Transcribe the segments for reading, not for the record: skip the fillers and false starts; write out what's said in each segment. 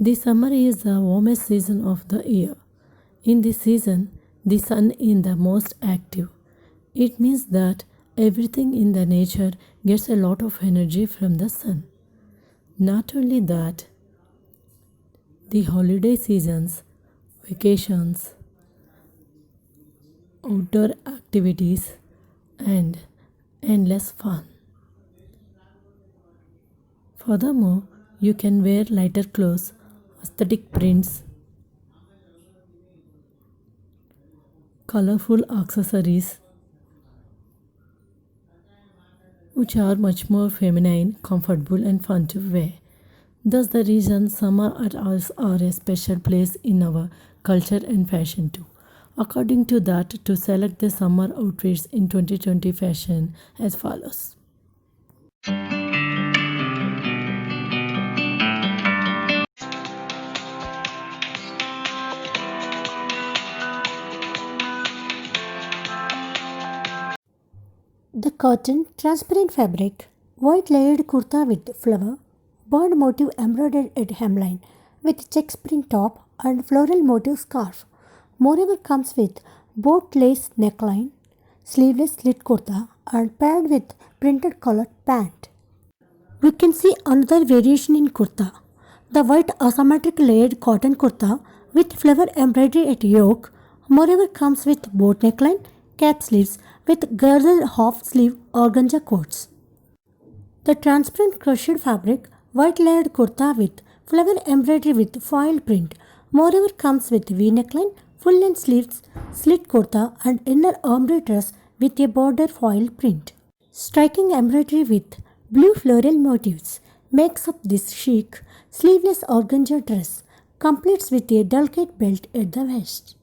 The summer is the warmest season of the year. In this season, the sun is the most active. It means that everything in the nature gets a lot of energy from the sun. Not only that, the holiday seasons, vacations, outdoor activities, and endless fun. Furthermore, you can wear lighter clothes, aesthetic prints, colorful accessories, which are much more feminine, comfortable, and fun to wear. Thus, the reason summer at us are a special place in our culture and fashion too. According to that, to select the summer outfits in 2020 fashion as follows. The cotton transparent fabric, white layered kurta with flower, bird motif embroidered at hemline with check print top and floral motif scarf. Moreover comes with boat lace neckline, sleeveless slit kurta and paired with printed colored pant. We can see another variation in kurta. The white asymmetric layered cotton kurta with flower embroidery at yoke, moreover comes with boat neckline, cap sleeves with girdle half sleeve organza coats. The transparent crushed fabric, white layered kurta with flower embroidery with foil print, moreover comes with V neckline, full length sleeves, slit kurta and inner ombre dress with a border foil print. Striking embroidery with blue floral motifs makes up this chic, sleeveless organza dress, completes with a delicate belt at the waist.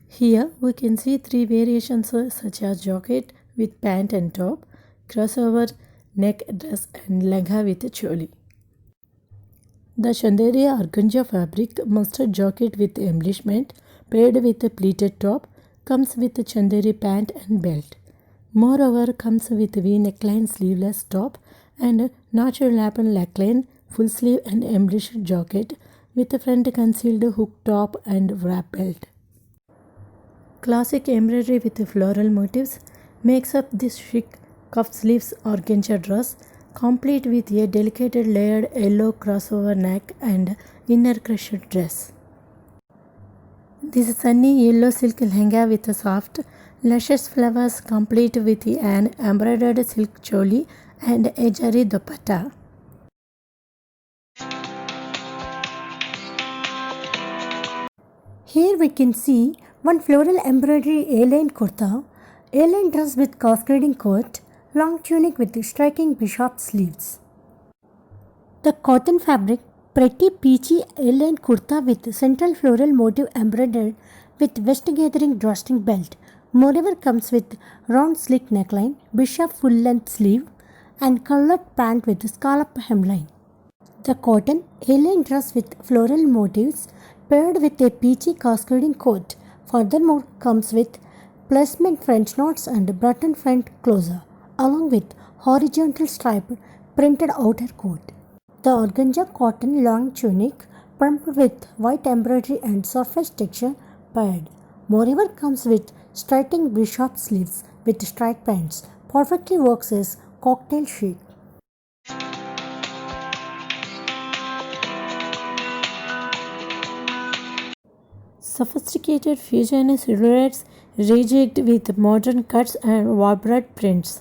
Here we can see three variations such as jacket with pant and top, crossover neck dress and lehenga with choli. The Chanderi organza fabric mustard jacket with embellishment paired with a pleated top comes with a Chanderi pant and belt. Moreover comes with V neckline sleeveless top and natural lapel neckline full sleeve and embellished jacket with a front concealed hook top and wrap belt. Classic embroidery with floral motifs makes up this chic cuff sleeves organza dress, complete with a delicate layered yellow crossover neck and inner crushed dress. This sunny yellow silk lehenga with a soft, luscious flowers complete with an embroidered silk choli and a jari dupatta. Here we can see one floral embroidery A-line kurta, A-line dress with cascading coat, long tunic with striking bishop sleeves. The cotton fabric, pretty peachy A-line kurta with central floral motif embroidered with waist gathering drawstring belt. Moreover comes with round slit neckline, bishop full length sleeve and colored pant with scallop hemline. The cotton A-line dress with floral motifs paired with a peachy cascading coat. Furthermore comes with placement French knots and button front closer along with horizontal striped printed outer coat. The organza cotton long tunic pumped with white embroidery and surface texture paired. Moreover comes with striking bishop sleeves with striped pants. Perfectly works as cocktail chic. Sophisticated fusion silhouettes rejigged with modern cuts and vibrant prints.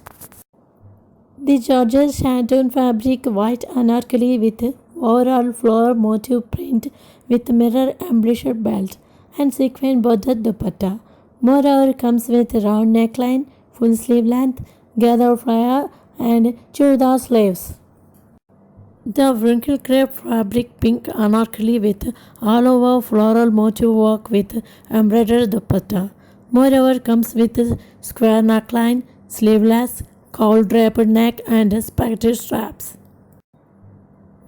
The Georgia Shanton fabric white anarkali with overall floral motif print with mirror embellished belt and sequin border dupatta. Moreover comes with round neckline, full sleeve length, gathered flare and chudar sleeves. The wrinkle crepe fabric pink anarkali with all over floral motif work with embroidered dupatta. Moreover comes with square neckline, sleeveless, cowl draped neck and spaghetti straps.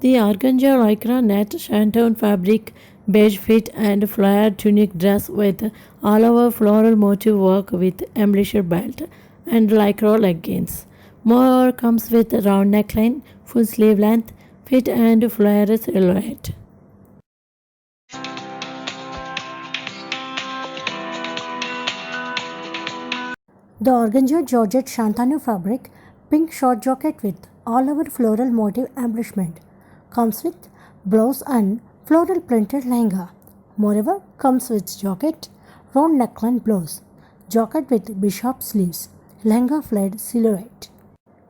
The organza lycra net shanton fabric beige fit and flared tunic dress with all over floral motif work with embellished belt and lycra leggings. Moreover comes with round neckline, full sleeve length, fit and floral silhouette. The organza georgette Shantanu fabric, pink short jacket with all-over floral motif embellishment. Comes with blouse and floral printed lehenga. Moreover, comes with jacket, round neckline blouse, jacket with bishop sleeves, lehenga flared silhouette.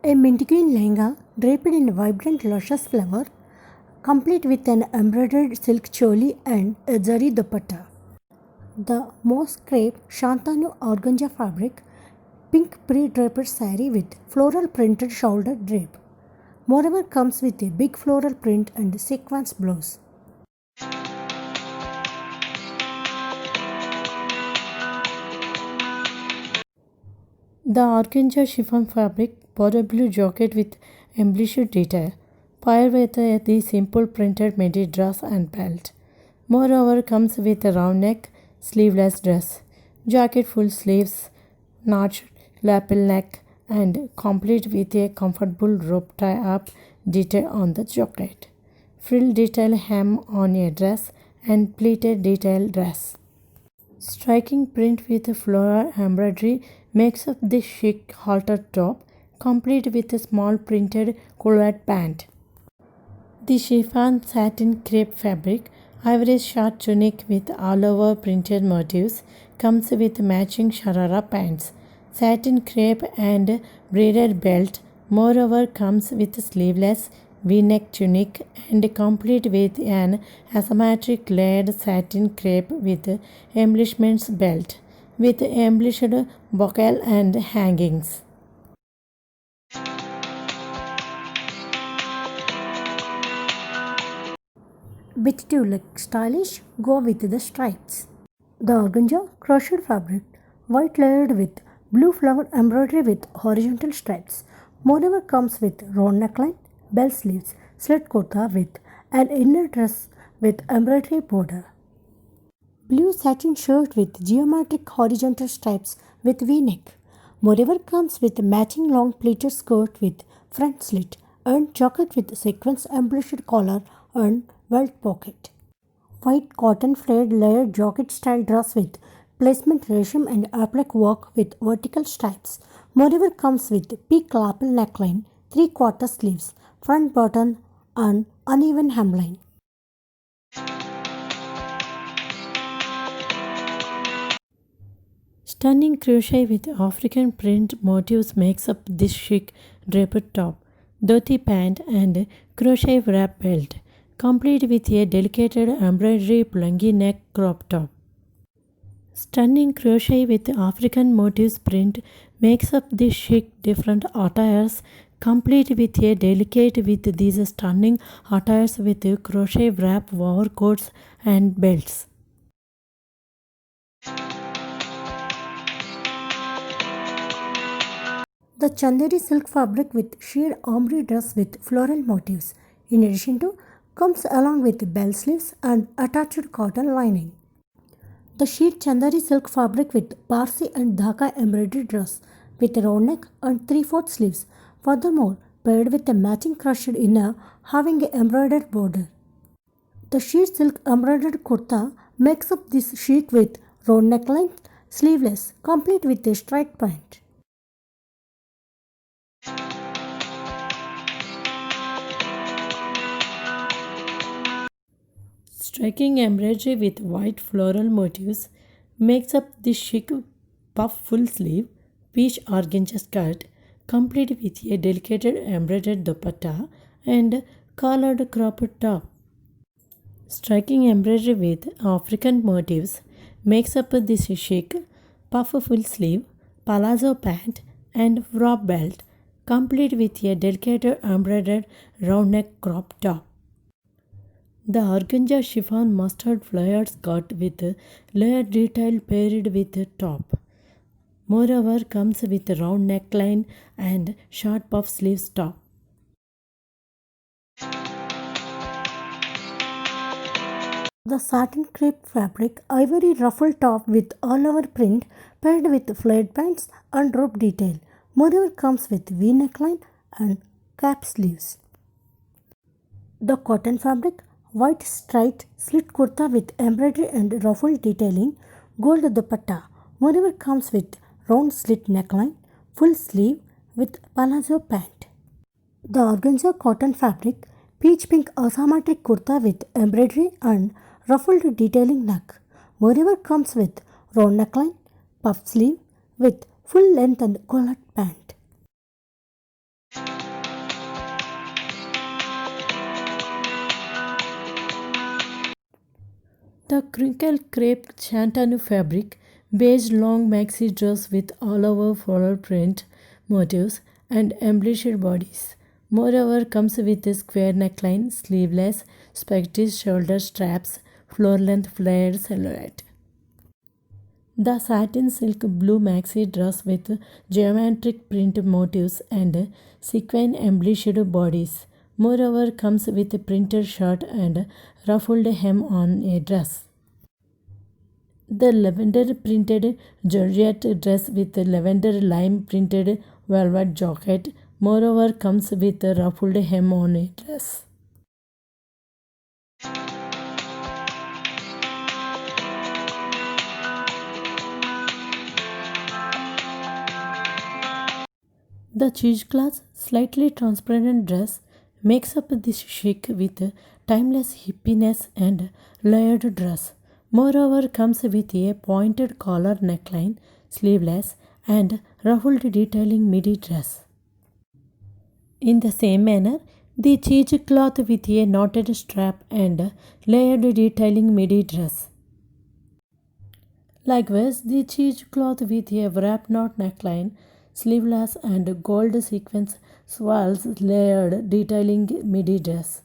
A mint green lehenga draped in vibrant luscious flower, complete with an embroidered silk choli and a zari dupatta. The moss crepe Shantanu organza fabric, pink pre-draped saree with floral printed shoulder drape. Moreover comes with a big floral print and sequence blouse. The organza chiffon fabric, border blue jacket with embellished detail, paired with the simple printed midi dress and belt. Moreover comes with a round neck, sleeveless dress, jacket full sleeves, notched lapel neck, and complete with a comfortable rope tie-up detail on the jacket, frill detail hem on a dress, and pleated detail dress. Striking print with floral embroidery makes up this chic halter top, complete with a small printed collet pant. The chiffon satin crepe fabric, ivory short tunic with all-over printed motifs, comes with matching sharara pants, satin crepe and braided belt. Moreover comes with sleeveless V-neck tunic and complete with an asymmetric layered satin crepe with embellishments belt, with embellished buckle and hangings. Bit to look stylish, go with the stripes. The organza crochet fabric, white layered with blue flower embroidery with horizontal stripes. Moreover comes with round neckline, bell sleeves, slit kurta with an inner dress with embroidery border. Blue satin shirt with geometric horizontal stripes with V-neck. Moreover comes with matching long pleated skirt with front slit and jacket with sequence embellished collar and belt pocket. White cotton flared layered jacket style dress with placement resham and applique work with vertical stripes. Moreover comes with peak lapel neckline, 3/4 sleeves, front button and uneven hemline. Stunning crochet with African print motifs makes up this chic draped top, dhoti pant and crochet wrap belt, complete with a delicate embroidery plungy neck crop top. Stunning crochet with African motifs print makes up this chic different attires, complete with a delicate with these stunning attires with crochet wrap overcoats and belts. The Chanderi silk fabric with sheer ombre dress with floral motifs. In addition to, comes along with bell sleeves and attached cotton lining. The sheer Chandari silk fabric with Parsi and Dhaka embroidery dress with a round neck and 3/4 sleeves. Furthermore, paired with a matching crushed inner having an embroidered border. The sheer silk embroidered kurta makes up this chic with round neckline, sleeveless, complete with a straight pant. Striking embroidery with white floral motifs makes up this chic puff full sleeve peach organza skirt, complete with a delicate embroidered dupatta and collared cropped top. Striking embroidery with African motifs makes up this chic puff full sleeve palazzo pant and wrap belt, complete with a delicate embroidered round neck crop top. The organza chiffon mustard flowered skirt with layered detail paired with top. Moreover comes with round neckline and short puff sleeves top. The satin crepe fabric ivory ruffle top with all over print paired with flared pants and rope detail. Moreover, comes with V neckline and cap sleeves. The cotton fabric, white striped slit kurta with embroidery and ruffled detailing, gold dupatta. Moreover, comes with round slit neckline, full sleeve with palazzo pant. The organza cotton fabric, peach pink asymmetric kurta with embroidery and ruffled detailing neck. Moreover, comes with round neckline, puff sleeve with full length and collared pant. The crinkle crepe Shantanu fabric, beige long maxi dress with all over floral print motifs and embellished bodies. Moreover, comes with a square neckline, sleeveless, spectacles, shoulder straps, floor length flared silhouette. The satin silk blue maxi dress with geometric print motifs and sequin embellished bodies. Moreover, comes with a printed shirt and ruffled hem on a dress. The lavender printed georgette dress with lavender lime printed velvet jacket. Moreover, comes with a ruffled hem on a dress. The cheesecloth, slightly transparent dress makes up this chic with timeless hippiness and layered dress. Moreover, comes with a pointed collar neckline, sleeveless, and ruffled detailing midi dress. In the same manner, the cheesecloth with a knotted strap and layered detailing midi dress. Likewise, the cheesecloth with a wrap knot neckline, sleeveless, and gold sequins swirls layered detailing midi dress.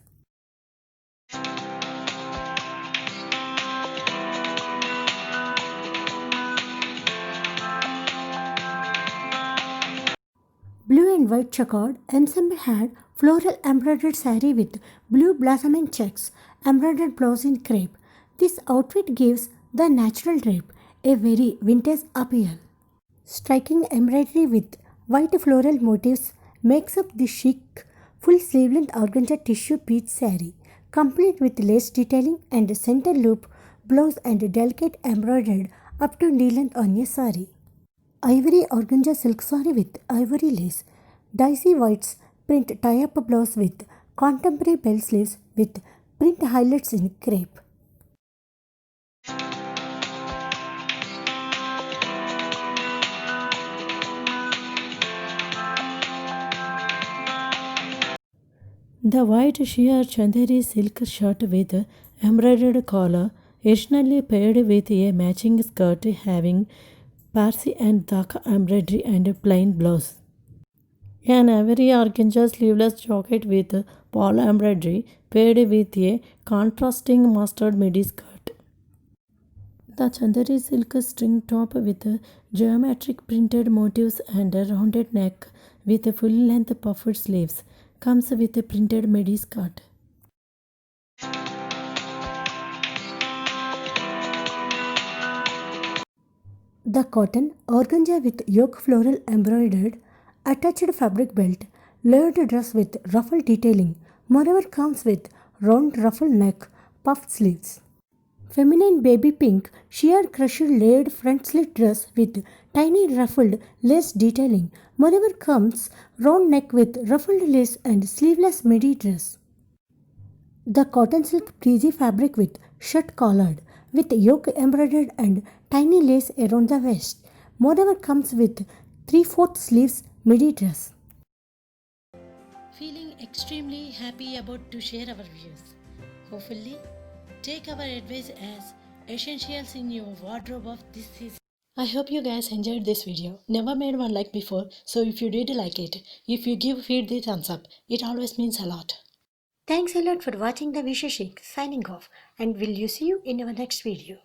Blue and white checkered ensemble had floral embroidered saree with blue blossoming checks, embroidered blouse in crepe. This outfit gives the natural drape a very vintage appeal. Striking embroidery with white floral motifs makes up the chic, full sleeve-length organza tissue peach saree, complete with lace detailing and center loop blouse and delicate embroidered up to knee length on a saree. Ivory organza silk saree with ivory lace, dicey whites print tie-up blouse with contemporary bell sleeves with print highlights in crepe. The white sheer chanderi silk shirt with embroidered collar, additionally paired with a matching skirt having Parsi and Dhaka embroidery and plain blouse. An ivory organza sleeveless jacket with polo embroidery paired with a contrasting mustard midi skirt. The Chandari silk string top with geometric printed motifs and a rounded neck with full length puffed sleeves comes with a printed midi skirt. The cotton organza with yoke floral embroidered attached fabric belt, layered dress with ruffle detailing, moreover comes with round ruffle neck, puffed sleeves. Feminine baby pink sheer crushed layered front slit dress with tiny ruffled lace detailing, moreover comes round neck with ruffled lace and sleeveless midi dress. The cotton silk breezy fabric with shirt collared, with yoke embroidered and tiny lace around the waist. Moreover comes with 3/4 sleeves midi dress. Feeling extremely happy about to share our views. Hopefully, take our advice as essentials in your wardrobe of this season. I hope you guys enjoyed this video. Never made one like before, so if you did like it, if you give feed the thumbs up, it always means a lot. Thanks a lot for watching the Visheshik signing off, and will you see you in our next video.